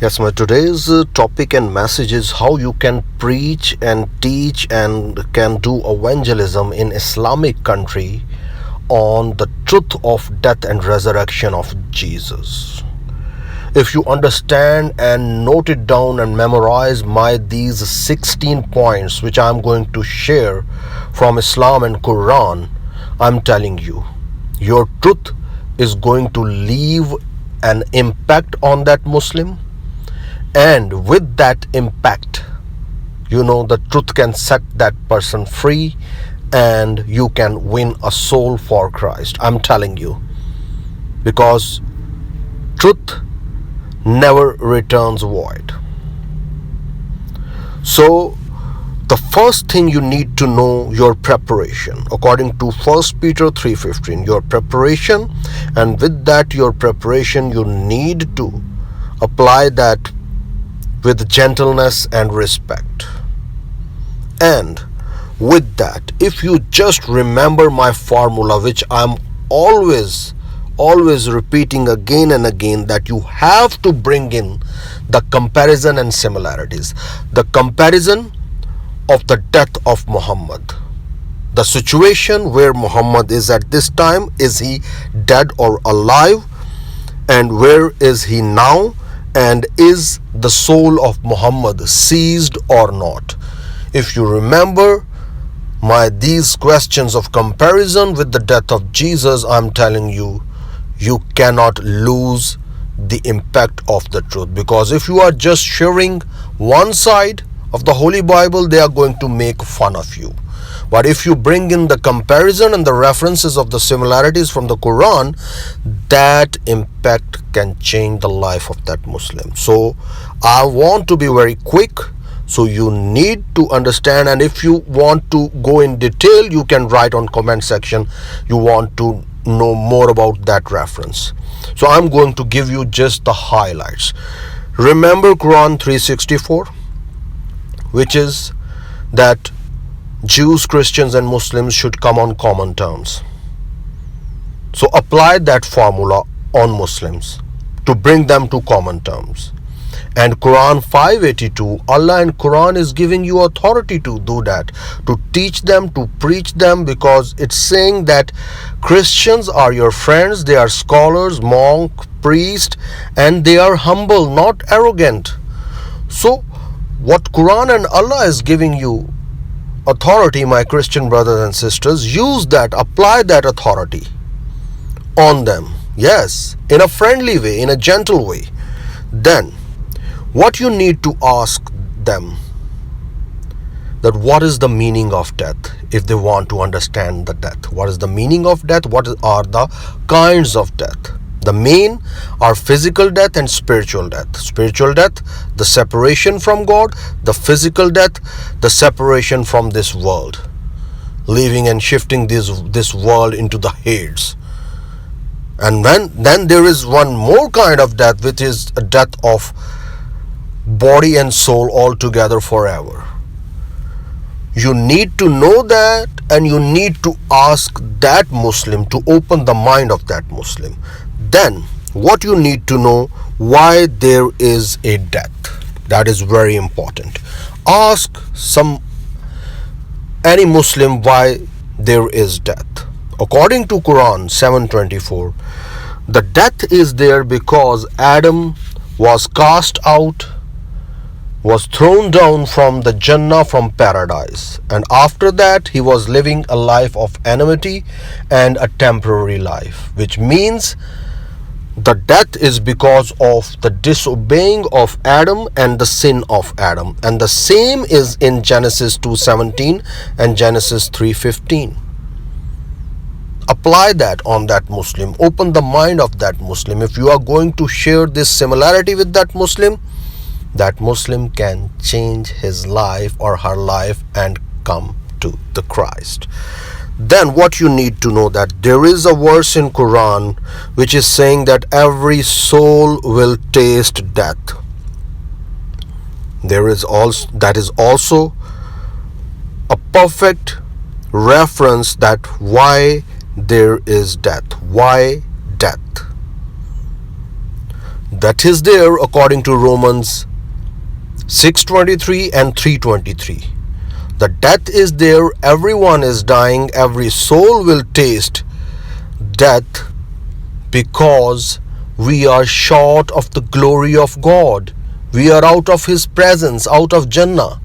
Yes, my today's topic and message is how you can preach and teach and can do evangelism in Islamic country on the truth of death and resurrection of Jesus. If you understand and note it down and memorize my these 16 points which I'm going to share from Islam and Quran, I'm telling you, your truth is going to leave an impact on that Muslim, and with that impact, the truth can set that person free and you can win a soul for Christ. I'm telling you, because truth never returns void. So the first thing you need to know, your preparation, according to 1 Peter 3:15, your preparation, and with that your preparation you need to apply that with gentleness and respect. And with that, if you just remember my formula, which I'm always repeating again and again, that you have to bring in the comparison and similarities. The comparison of the death of Muhammad, the situation where Muhammad is at this time, is he dead or alive, and where is he now, and is the soul of Muhammad seized or not? If you remember these questions of comparison with the death of Jesus, I'm telling you, you cannot lose the impact of the truth. Because if you are just sharing one side of the Holy Bible, they are going to make fun of you. But if you bring in the comparison and the references of the similarities from the Quran, that impact can change the life of that Muslim. So I want to be very quick. So you need to understand, and if you want to go in detail, you can write on comment section you want to know more about that reference. So I'm going to give you just the highlights. Remember Quran 364, which is that Jews, Christians and Muslims should come on common terms. So apply that formula on Muslims to bring them to common terms. And Quran 582, Allah and Quran is giving you authority to do that, to teach them, to preach them, because it's saying that Christians are your friends, they are scholars, monk, priest, and they are humble, not arrogant. So what Quran and Allah is giving you authority, my Christian brothers and sisters, use that, apply that authority on them. Yes, in a friendly way, in a gentle way. Then what you need to ask them, that what is the meaning of death, if they want to understand the death. What is the meaning of death? What are the kinds of death? The main are physical death and spiritual death. Spiritual death, the separation from God. The physical death, the separation from this world, leaving and shifting this world into the Hades. And then there is one more kind of death, which is a death of body and soul altogether forever. You need to know that, and you need to ask that Muslim to open the mind of that Muslim. Then what you need to know, why there is a death. That is very important. Ask any Muslim why there is death. According to Quran 7:24, the death is there because Adam was cast out, was thrown down from the Jannah, from paradise, and after that he was living a life of enmity and a temporary life, which means the death is because of the disobeying of Adam and the sin of Adam. And the same is in Genesis 2:17 and Genesis 3:15. Apply that on that Muslim. Open the mind of that Muslim. If you are going to share this similarity with that Muslim can change his life or her life and come to the Christ. Then what you need to know, that there is a verse in Quran which is saying that every soul will taste death. That is also a perfect reference that why there is death. Why death? That is there according to Romans 6:23 and 3:23. The death is there, everyone is dying, every soul will taste death because we are short of the glory of God. We are out of His presence, out of Jannah,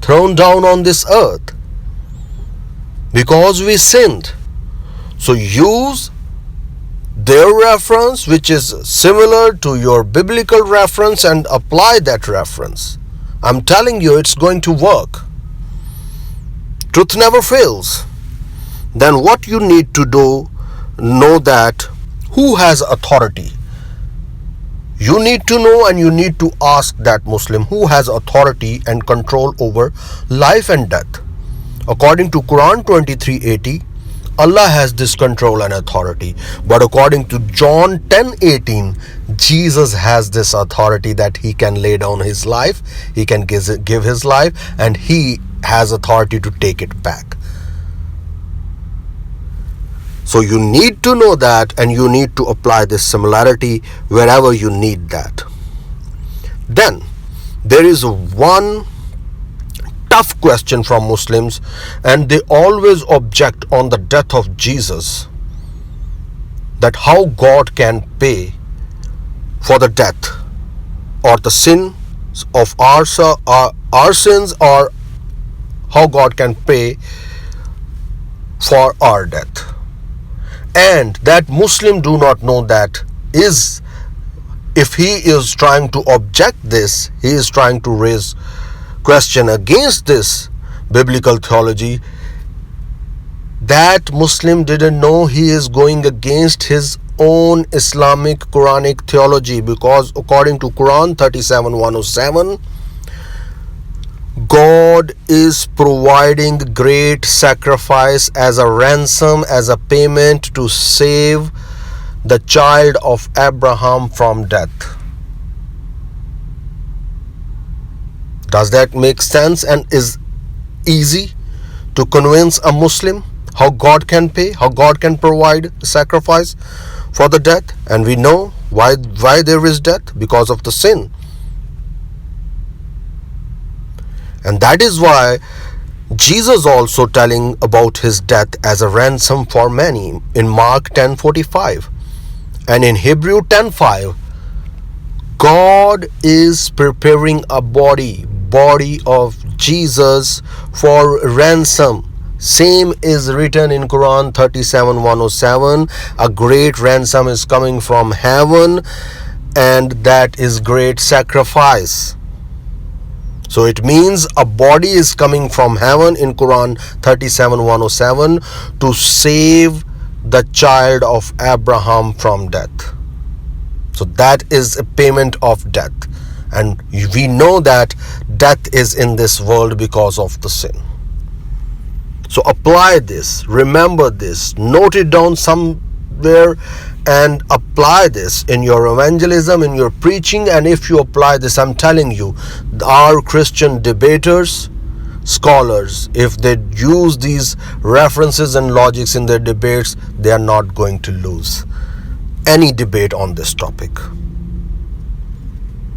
thrown down on this earth because we sinned. So use their reference, which is similar to your biblical reference, and apply that reference. I'm telling you, it's going to work. Truth never fails. Then what you need to do, know that who has authority. You need to know, and you need to ask that Muslim who has authority and control over life and death. According to Quran 23:80, Allah has this control and authority. But according to John 10:18, Jesus has this authority that He can lay down His life, He can give His life, and He has authority to take it back. So you need to know that, and you need to apply this similarity wherever you need that. Then there is one tough question from Muslims, and they always object on the death of Jesus, that how God can pay for the death or the sins of our sins, or how God can pay for our death. And that Muslim do not know that is, if he is trying to object this, he is trying to raise question against this biblical theology, that Muslim didn't know he is going against his own Islamic Quranic theology, because according to Quran 37:107, God is providing great sacrifice as a ransom, as a payment to save the child of Abraham from death. Does that make sense and is easy to convince a Muslim how God can pay, how God can provide sacrifice for the death? And we know why there is death, because of the sin. And that is why Jesus also telling about His death as a ransom for many in Mark 10:45 and in Hebrew 10:5. God is preparing a body of Jesus for ransom. Same is written in Quran 37:107. A great ransom is coming from heaven, and that is great sacrifice. So it means a body is coming from heaven in Quran 37:107 to save the child of Abraham from death. So that is a payment of death. And we know that death is in this world because of the sin. So apply this, remember this, note it down somewhere, and apply this in your evangelism, in your preaching. And if you apply this, I'm telling you, our Christian debaters, scholars, if they use these references and logics in their debates, they are not going to lose any debate on this topic,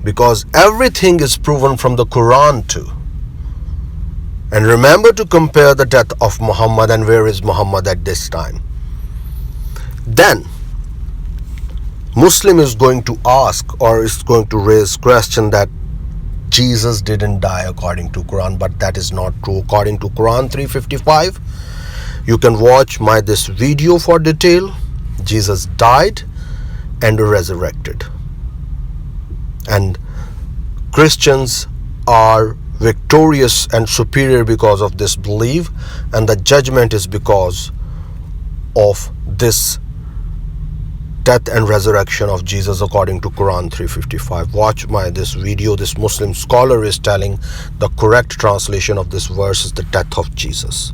because everything is proven from the Quran too. And remember to compare the death of Muhammad and where is Muhammad at this time. Then Muslim is going to ask, or is going to raise question that Jesus didn't die according to Quran, but that is not true. According to Quran 3:55, you can watch this video for detail. Jesus died and resurrected, and Christians are victorious and superior because of this belief, and the judgment is because of this death and resurrection of Jesus according to Quran 3:55. Watch this video. This Muslim scholar is telling the correct translation of this verse is the death of Jesus.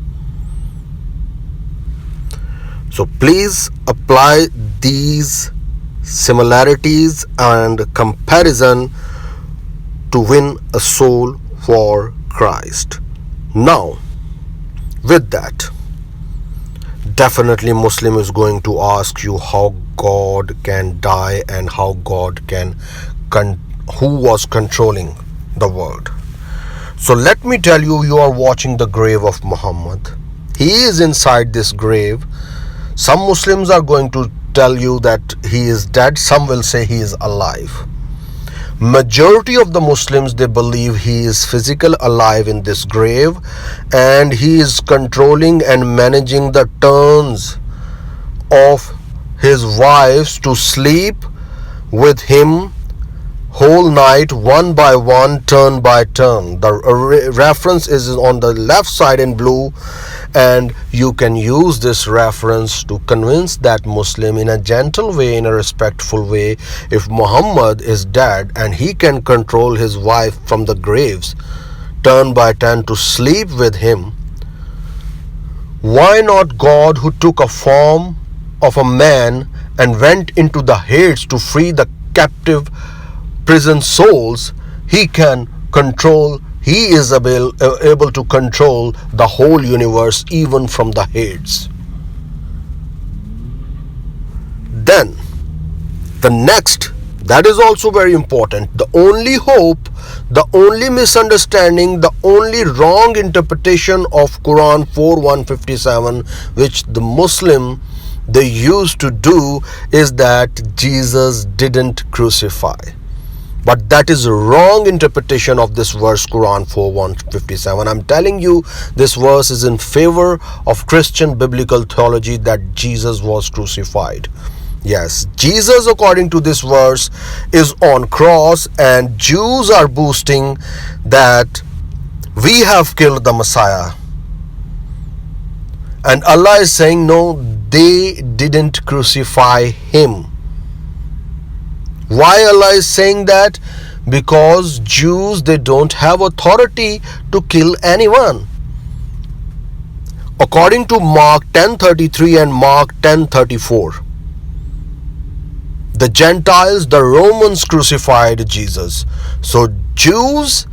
So please apply these similarities and comparison to win a soul for Christ. Now, with that, definitely Muslim is going to ask you how God can die and how God can who was controlling the world. So let me tell you, you are watching the grave of Muhammad. He is inside this grave. Some Muslims are going to tell you that he is dead. Some will say he is alive. Majority of the Muslims, they believe he is physically alive in this grave, and he is controlling and managing the turns of his wives to sleep with him whole night, one by one, turn by turn. The reference is on the left side in blue, and you can use this reference to convince that Muslim in a gentle way, in a respectful way, if Muhammad is dead and he can control his wife from the graves, turn by turn to sleep with him, why not God, who took a form of a man and went into the Hades to free the captive prison souls? He can control, he is able to control the whole universe, even from the Hades. Then the next, that is also very important, the only hope, the only misunderstanding, the only wrong interpretation of Quran 4:157, which the Muslim they used to do, is that Jesus didn't crucify. But that is a wrong interpretation of this verse, Quran 4:157. I'm telling you, this verse is in favor of Christian biblical theology that Jesus was crucified. Yes, Jesus, according to this verse, is on cross, and Jews are boasting that we have killed the Messiah. And Allah is saying, no, they didn't crucify him. Why Allah is saying that? Because Jews, they don't have authority to kill anyone. According to Mark 10:33 and Mark 10:34, the Gentiles, the Romans crucified Jesus. So Jews,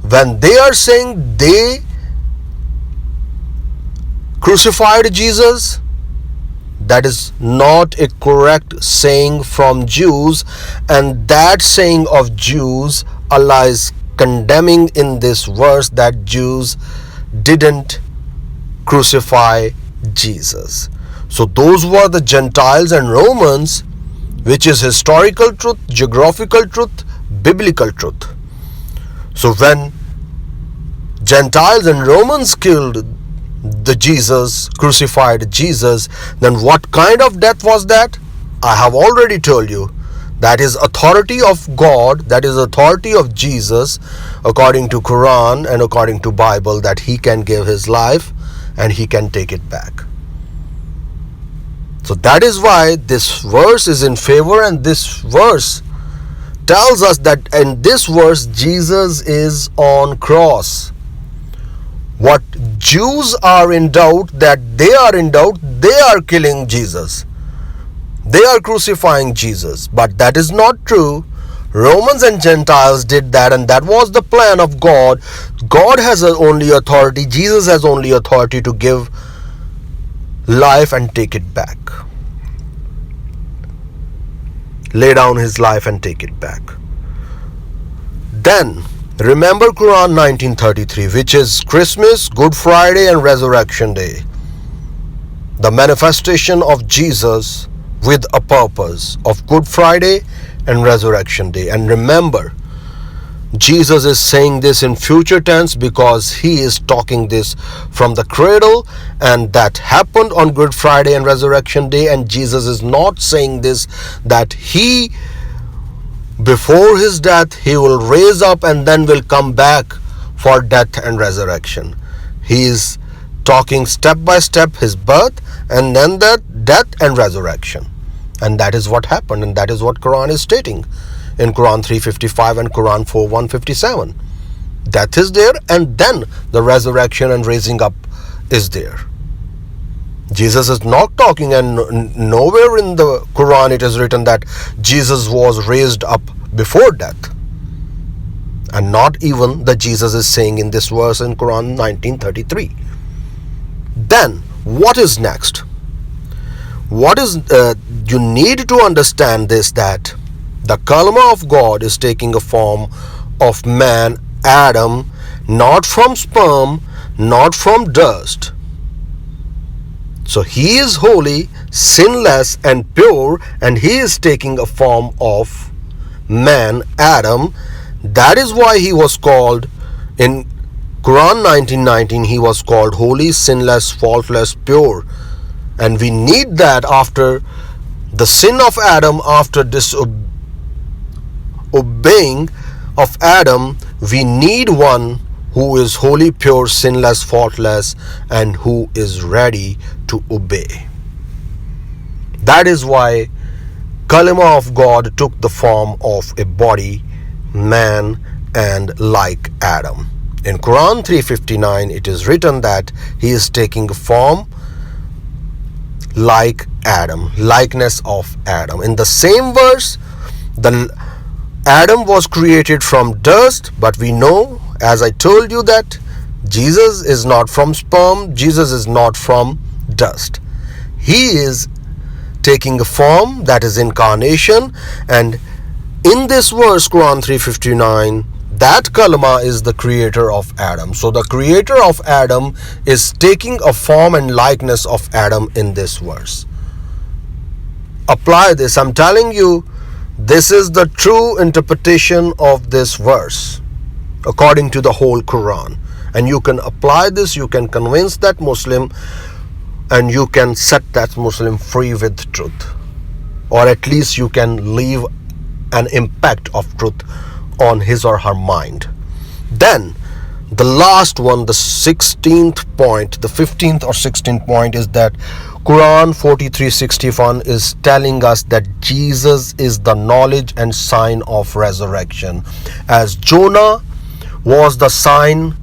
when they are saying they crucified Jesus, that is not a correct saying from Jews, and that saying of Jews, Allah is condemning in this verse that Jews didn't crucify Jesus. So those were the Gentiles and Romans, which is historical truth, geographical truth, biblical truth. So when Gentiles and Romans killed the Jesus, crucified Jesus, then what kind of death was that? I have already told you. That is authority of God, that is authority of Jesus, according to Quran and according to Bible, that he can give his life and he can take it back. So that is why this verse is in favor, and this verse tells us that in this verse Jesus is on cross. What Jews are in doubt, that they are in doubt, they are killing Jesus. They are crucifying Jesus. But that is not true. Romans and Gentiles did that, and that was the plan of God. God has only authority, Jesus has only authority to give life and take it back. Lay down his life and take it back. Then remember Quran 1933, which is Christmas, Good Friday and Resurrection Day. The manifestation of Jesus with a purpose of Good Friday and Resurrection Day. And remember, Jesus is saying this in future tense because he is talking this from the cradle, and that happened on Good Friday and Resurrection Day. And Jesus is not saying this that he, before his death, he will raise up and then will come back for death and resurrection. He is talking step by step, his birth and then that death and resurrection. And that is what happened, and that is what Quran is stating in Quran 3:55 and Quran 4:157. Death is there, and then the resurrection and raising up is there. Jesus is not talking, and nowhere in the Quran it is written that Jesus was raised up before death. And not even that Jesus is saying in this verse in Quran 19:33. Then What is next? What is you need to understand this, that the kalima of God is taking a form of man, Adam, not from sperm, not from dust. So he is holy, sinless and pure, and he is taking a form of man, Adam. That is why he was called, in Quran 19:19, he was called holy, sinless, faultless, pure. And we need that after the sin of Adam, after disobeying of Adam, we need one who is holy, pure, sinless, faultless, and who is ready to obey. That is why kalima of God took the form of a body, man, and like Adam. In Quran 3:59, it is written that he is taking a form like Adam, likeness of Adam. In the same verse, the Adam was created from dust, but we know, as I told you, that Jesus is not from sperm, Jesus is not from dust. He is taking a form, that is incarnation. And in this verse, Quran 3:59, that kalima is the creator of Adam. So the creator of Adam is taking a form and likeness of Adam in this verse. Apply this. I'm telling you, this is the true interpretation of this verse according to the whole Quran. And you can apply this, you can convince that Muslim, and you can set that Muslim free with truth. Or at least you can leave an impact of truth on his or her mind. Then the last one, the 16th point, the 15th or 16th point, is that Quran 43:61 is telling us that Jesus is the knowledge and sign of resurrection. As Jonah was the sign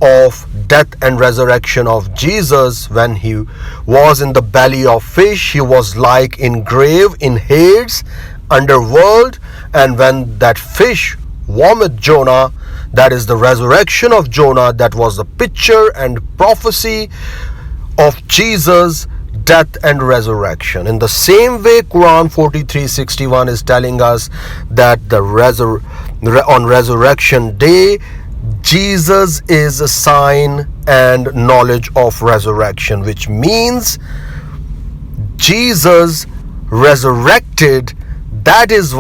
of death and resurrection of Jesus, when he was in the belly of fish, he was like in grave, in Hades, underworld. And when that fish vomited Jonah, that is the resurrection of Jonah, that was the picture and prophecy of Jesus' death and resurrection. In the same way, Quran 43:61 is telling us that on resurrection day, Jesus is a sign and knowledge of resurrection, which means Jesus resurrected. That is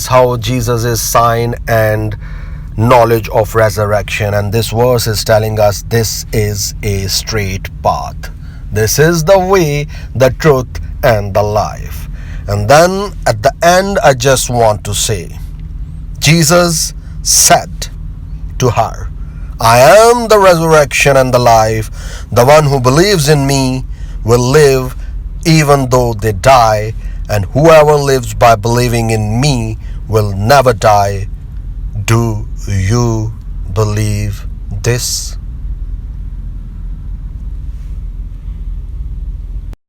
how Jesus is sign and knowledge of resurrection. And this verse is telling us this is a straight path. This is the way, the truth, and the life. And then at the end, I just want to say, Jesus said to her, I am the resurrection and the life. The one who believes in me will live even though they die, and whoever lives by believing in me will never die. Do you believe this?